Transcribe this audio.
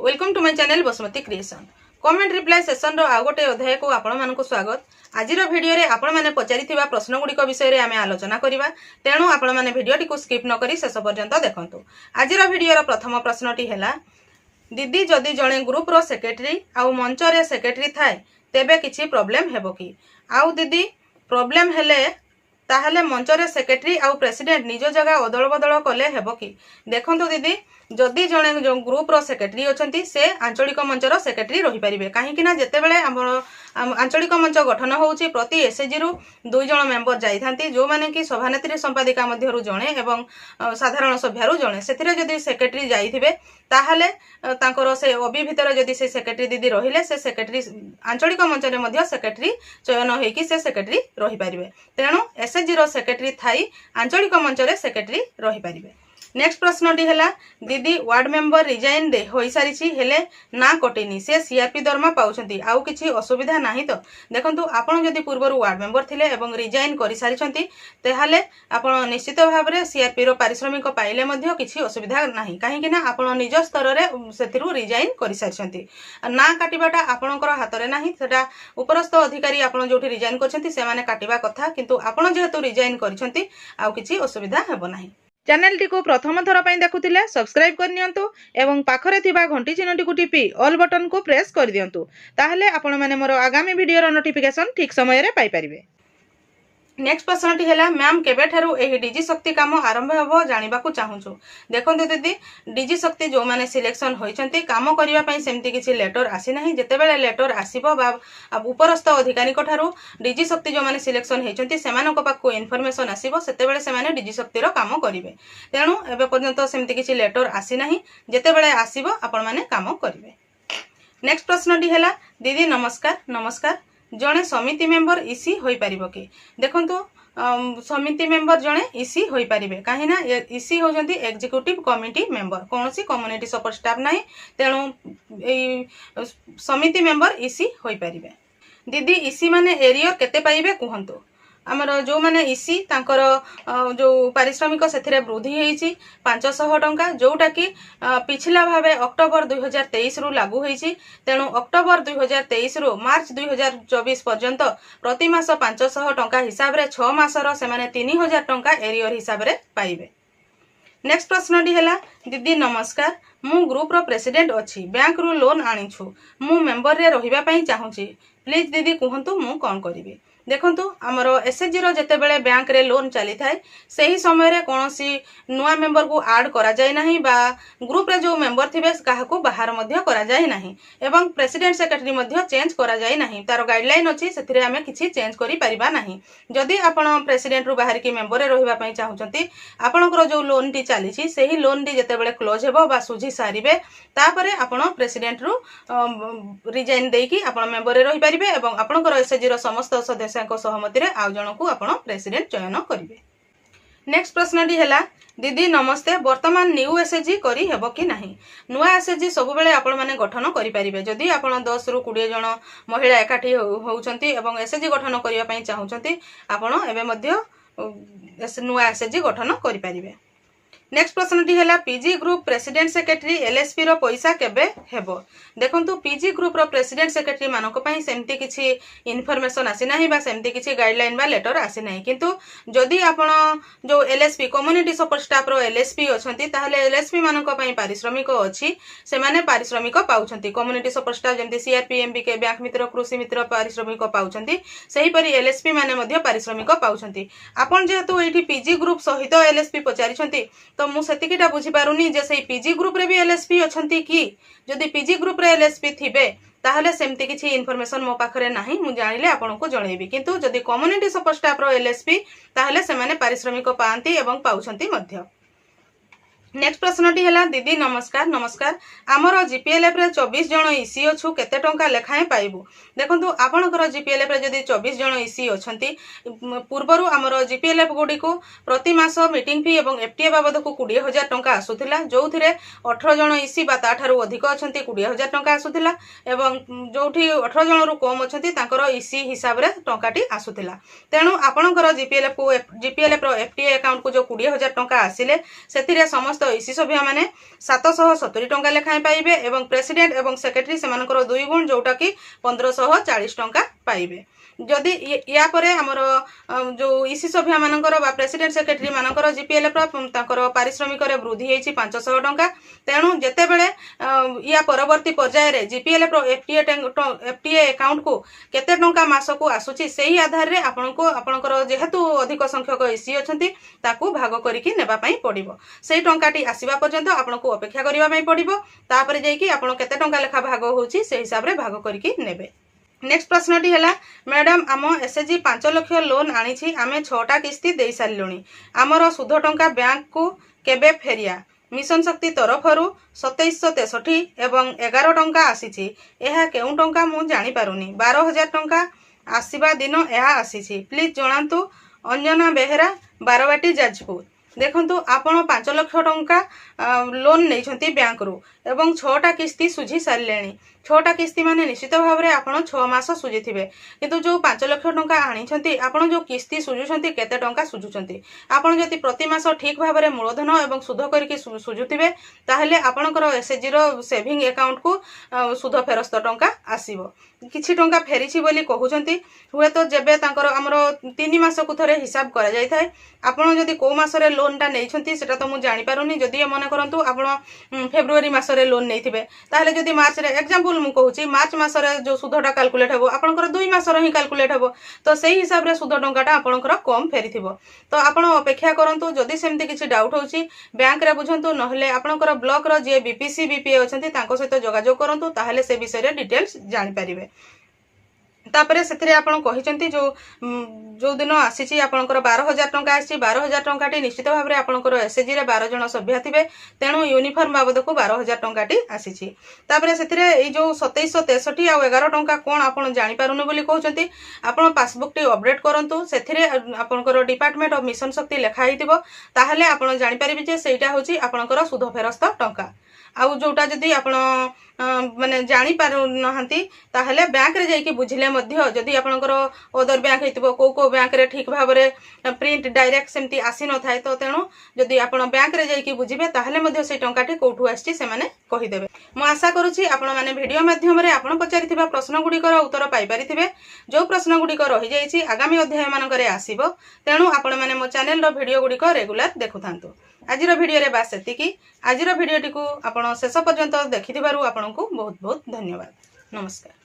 Welcome to my channel Basumati creation. Comment reply session रो आ गोटे अध्याय को आपण मानक स्वागत। आजिर वीडियो रे आपण माने पचारिथिबा प्रश्न गुडी विषय रे आमे आलोचना करिबा, तेणु आपण माने वीडियोटी को स्किप न करी शेष पर्यंत देखंतु। आजिर वीडियो रो प्रथम प्रश्नटी हैला, दीदी जदि जणे ग्रुप रो सेक्रेटरी आउ मंच रे सेक्रेटरी थाए तेबे किछि प्रॉब्लम हेबो कि? आउ दीदी प्रॉब्लम हेले ताहले मंच रे सेक्रेटरी आउ प्रेसिडेंट निज जगह अदल बदल कले हेबो कि? देखंतु दीदी, जदि जणे जो ग्रुप रो सेक्रेटरी अछंती से आंचलिक मंच रो सेक्रेटरी रही परिबे, काहेकि ना जेतेबेले हमर आंचलिक मंच गठन होउची प्रति एसएजी रु 2 जण मेंबर जाइथांती, जो माने कि सभानेत्री संपादिका मध्यरु जणे एवं साधारण सभ्यारु जणे। सेथिरे जदि सेक्रेटरी जाइथिबे ताहले तांकर से अबि भितर जदि से सेक्रेटरी दीदी रहिले से सेक्रेटरी आंचलिक मंच रे मध्य सेक्रेटरी चयन होइकी से सेक्रेटरी रही परिबे। तेणु एसएजी रो सेक्रेटरी थाई आंचलिक मंच रे सेक्रेटरी रही परिबे। नेक्स्ट प्रश्न टी हैला, दीदी वार्ड मेंबर रिजाइन दे होई सारिछि हेले ना कटिनी, से सीआरपी दरमा पाउछंती, आउ किछि असुविधा नाही तो? देखंतु आपण जदि पूर्वरु वार्ड मेंबर थिले एवं रिजाइन करि सारिछंती तेहाले आपण निश्चित भाव रे सीआरपी रो पारिश्रमिक पाइले मध्य किछि असुविधा नाही, काहे कि ना आपण निज स्तर रे सेथिरु रिजाइन करि सारिछंती। ना काटिबाटा आपणकर हाथ रे नाही, सेटा उपरस्थ अधिकारी आपण जोठी रिजाइन करछंती से माने काटिबा कथा, किंतु आपण जेहेतु रिजाइन करिछंती आउ किछि असुविधा हेबो नाही। चैनल टी को प्रथम थर पर देखुथिले सब्सक्राइब कर नियंतु एवं पाखरे थिबा घंटी चिन्हटी को टिपी ऑल बटन को प्रेस कर दियंतु, ताहले आपण माने मोर आगामी वीडियो रो नोटिफिकेशन ठीक समय रे पाई परिबे। नेक्स्ट प्रश्न टी हैला, मैम केबे ठारू एही डीजी शक्ति काम आरंभ हेबो जानिबा को चाहूछु? देखंतु दीदी, डीजी शक्ति जो माने सिलेक्शन होइछंती काम करिवा पई सेमती किछि लेटर आसी नाही। जेतेबेले लेटर आसीबो बा उपरस्थ अधिकारी को ठारू डीजी शक्ति जो माने सिलेक्शन हेइछंती सेमानक पाखु इन्फॉर्मेशन आसीबो, सेतेबेले सेमाने डीजी शक्ति रो काम करिवे। तेणु एबे पर्यंत सेमती किछि लेटर आसी नाही, जेतेबेले आसीबो आपण माने काम करिवे। नेक्स्ट प्रश्न टी हैला, दीदी नमस्कार नमस्कार, जणे समिति मेंबर इसी होई परिबो कि? देखंतु समिति मेंबर जणे इसी होई परिबे, काहे ना इसी होजंती एग्जीक्यूटिव कमिटी मेंबर, कोनोसी कम्युनिटी सपोर्ट स्टाफ नाही, तेणु एई समिति मेंबर इसी होई परिबे। दीदी इसी माने एरियर केते पाइबे कुहंतु? आमर जो माने इसी तांकर जो पारिश्रमिक सेथिरे वृद्धि हेइची 500 टंका, जोटा कि पिछला भावे अक्टोबर 2023 रु लागू हेइची। तेणु अक्टोबर 2023 रु मार्च 2024 पर्यंत प्रति मास 500 टंका हिसाब रे 6 मासर से माने 3000 टंका एरियर हिसाब रे पाइबे। नेक्स्ट प्रश्न टी हैला, दीदी नमस्कार, मु ग्रुप रो प्रेसिडेंट अछि, बैंक रु लोन आनिछु, मु मेंबर रे रहिबा पई चाहूची, प्लीज दीदी कहंतु मु कोन करिवे? देखंतु आमर एसएचजी रो जेतेबेले बैंक रे लोन चली थाए सही समय रे कोनोसी नुआ मेंबर को ऐड करा जाय नाही, बा ग्रुप रे जो मेंबर थिबे काहाको बाहर मध्य करा जाय नाही, एवं प्रेसिडेंट सेक्रेटरी मध्य चेंज करा जाय नाही। तार गाइडलाइन अछि, सेथिरे आमे किछि चेंज करि परिबा नाही। जदि आपण प्रेसिडेंट रु बाहर की मेंबर रे रहिबा पई चाहुचंती, आपणकर जो लोन टी चली छि सेही लोन टी जेतेबेले क्लोज हेबो बा सुझी सारिबे, तापरे आपण प्रेसिडेंट रु रिजाइन देकी आपण मेंबर रे रहि परिबे एवं आपणकर एसएचजी रो समस्त सदस्य सहमति रे आउ जनकु आपण प्रेसिडेंट चयन करिवे। नेक्स्ट प्रश्न टी हैला, दीदी नमस्ते, वर्तमान न्यू एसएचजी करी हेबो कि नाही? नुआ एसएचजी सब बेले आपण माने गठन करि परिबे। जदि आपण 10 रु 20 जण महिला एकाठी होउचंती एवं एसएचजी गठन करिया पई चाहुचंती, आपण एबे मध्य नुआ एसएचजी गठन करि परिबे। नेक्स्ट प्रश्न टी हैला, PG group president secretary LSP रो पैसा केबे हेबो? देखंतु पीजी ग्रुप रो प्रेसिडेंट सेक्रेटरी मानक पई सेमती किछि इन्फॉर्मेशन आसी नाही बा सेमती किछि गाइडलाइन बा लेटर आसी नाही, किंतु जदि आपण जो एलएसपी कम्युनिटी सपोर्ट स्टाफ रो एलएसपी अछंती ताहले एलएसपी मानक पई पारिश्रमिक अछि, से माने पारिश्रमिक पाउछंती। कम्युनिटी सपोर्ट स्टाफ जेमती सीआरपी एमबीके बैंक मित्र कृषि मित्र पारिश्रमिक पाउछंती, सेही परि एलएसपी माने मध्य पारिश्रमिक पाउछंती। आपण जेहेतु एठी पीजी ग्रुप सहित एलएसपी पचारिछंती, तो मु सेतिकिटा बुझी पारुनी जे सेही पीजी ग्रुप रे भी एलएसपी अछंती कि? जदि पीजी ग्रुप रे एलएसपी थिबे ताहले सेमती किछि इन्फॉर्मेशन मो पाखरे नाही, मु जानिले आपन को जणेबी, किंतु जदि कम्युनिटी सपोर्ट स्टाफ रो एलएसपी ताहले से माने पारिश्रमिक पांती एवं पाउछंती मध्य। नेक्स्ट प्रश्न टी हैला, दीदी नमस्कार नमस्कार, आमर जीपीएलएफ रे 24 जण इसी अछु, केते टंका लेखाए पाइबु? देखंतु आपनकर जीपीएलएफ रे जदि 24 जण इसी अछंती, पूर्वरु आमर जीपीएलएफ गुडी को प्रति मास मीटिंग फी एवं एफटीए बाबद को 20000 टंका आसुथिला, जोथिरे 18 जण इसी बा ताठारु अधिक अछंती 20000 टंका आसुथिला, एवं जोठी 18 जण रु कम अछंती तांकर इसी हिसाब रे टंकाटी आसुथिला। तेणु आपनकर जीपीएलएफ रो एफटीए अकाउंट को जो 20000 टंका आसिले सेथिरे समस्त इसी सभ्य मैंने 770 टंका लेखाएं पाइबे एवं प्रेसिडेंट एवं सेक्रेटरी सेमानकर 2 गुण जोटा कि 1540 टंका पाइबे। जदि या परे हमर जो इसी सभ्य मानकर बा प्रेसिडेंट सेक्रेटरी मानकर जीपीएलएफ ताकर पारिश्रमिक रे वृद्धि हेछि 500 टंका। तेणु जेते बेले या परवर्ती पर्याय रे जीपीएलएफ रो एफटीए अकाउंट को केते टंका मास को आसुची सेही आधार रे आपनकर जेहेतु अधिक संख्यक इसी अछंती ताकू भाग करिकि नेबा पई पड़िबो। सेही टंकाटी आसीबा पर्यंत आपनको अपेक्षा करिबा पई पड़िबो। तापर जेई कि आपण केते टंका लेखा भाग होउची सेही हिसाब रे भाग करिकि नेबे। नेक्स्ट प्रश्नटी है मैडम आम एसएचजी 5 लाख लोन आनी आमे 6टा किस्ती दे सारूँ आमर सुध टंका बैंक को केबे फेरिया मिशन शक्ति तरफर 2763 एवं 11 टंका आसी यह केउ टंका मु जानी पारुनी 12,000 टंका आसीबा दिन यह आसी प्लीज जणातु। अंजना बेहेरा बारवाटी जाजपुर। देखंतु आपण 5 लाख टंका लोन नहीं बैंक रु एवं 6टा किस्ती सुझी सारे 6टा किस्ती माने निश्चित भाव में आपण 6 मास सुझी थे किंतु जो 5 लाख टंका आनी आपण जो किस्ती सुझुंट केते टंका सुझुंट आपण जदि प्रति मास ठीक भाव में मूलधन एवं सुध करके सुझुवे ताहले आपणकर एसएचजी रो सेविंग अकाउंट को सुध फेरस्त टंका आसीबो। किछि टंका फेरिछि बोली कहउछंती हुए तो जेबे तांकर हमरो 3 मास को थरे हिसाब करा जाय थाए। आपण जदि को मास रे लोन टा नैछंती सेटा तो मु जानि पारुनी। जदि मन करंतु आपण फेब्रुआरी मास रे लोन नैथिबे ताहले जदि मार्च रे एग्जांपल मु कहूची मार्च मास रे जो सुधटा कैलकुलेट हेबो आपणकर 2 मास रे ही कैलकुलेट हेबो तो सेही हिसाब रे सुध टंकाटा आपणकर कम फेरिथिबो। तो आपण अपेक्षा करंतु जदि सेमति किछि डाउट होउची बैंक रे बुझंतु नहले आपणकर ब्लॉक रो जे बीपीसी बीपीए अछंती तांको सहित जोगाजोग करंतु ताहले से विषय रे डिटेल्स जानि परिबे। तापरे सेथिरे आपण कहिचंती जो दिन आसीची आपणकर 12,000 टंका आसी 12,000 टंकाटी निश्चित भाव में आपणकर एसएचजी रे 12 जण सभ्य थिबे तेणु यूनिफॉर्म बाबद को 12,000 टंकाटी आसीची। तापरे सेथिरे एई जो 2763 आ 11 टंका कोन आपण जानि पारुनु बोली कहउचंती आपण पासबुक टी अपडेट करंतु सेथिरे आपणकर डिपार्टमेंट ऑफ मिशन शक्ति लेखा हिथिबो ताहले आपण जानि परिबे जे सेटा होची आपणकर सुध फेरस्त टंका। आउ जोटा जदि आपण माने जानी पारु नहंती ताहले बैंक रे जाइके बुझिले मध्य जदि आपणकर अदर बैंक हेतिबो को बैंक रे ठीक भाव रे प्रिंट डायरेक्ट सेमती आसी न थाए तो तेणु जदि आपण बैंक रे जाइके बुझिबे ताहले मध्य से टंकाटी कोठु आछि से माने कहि देबे। मु आशा करूची आपण माने वीडियो माध्यम रे आपण पचारिथिबा प्रश्न गुडीकर उत्तर पाई परिथिबे। जो प्रश्न गुडीक रहि जाइछि आगामी अध्याय मानकरे आसीबो तेणु आपण माने मो चैनल रो वीडियो गुडीक रेगुलर देखुथांतु। आजिर वीडियो रे बास सेतिकी। आजिर वीडियोटी को आपण शेष पर्यंत देखिथिबारु आपनकु बहुत बहुत धन्यवाद। नमस्कार।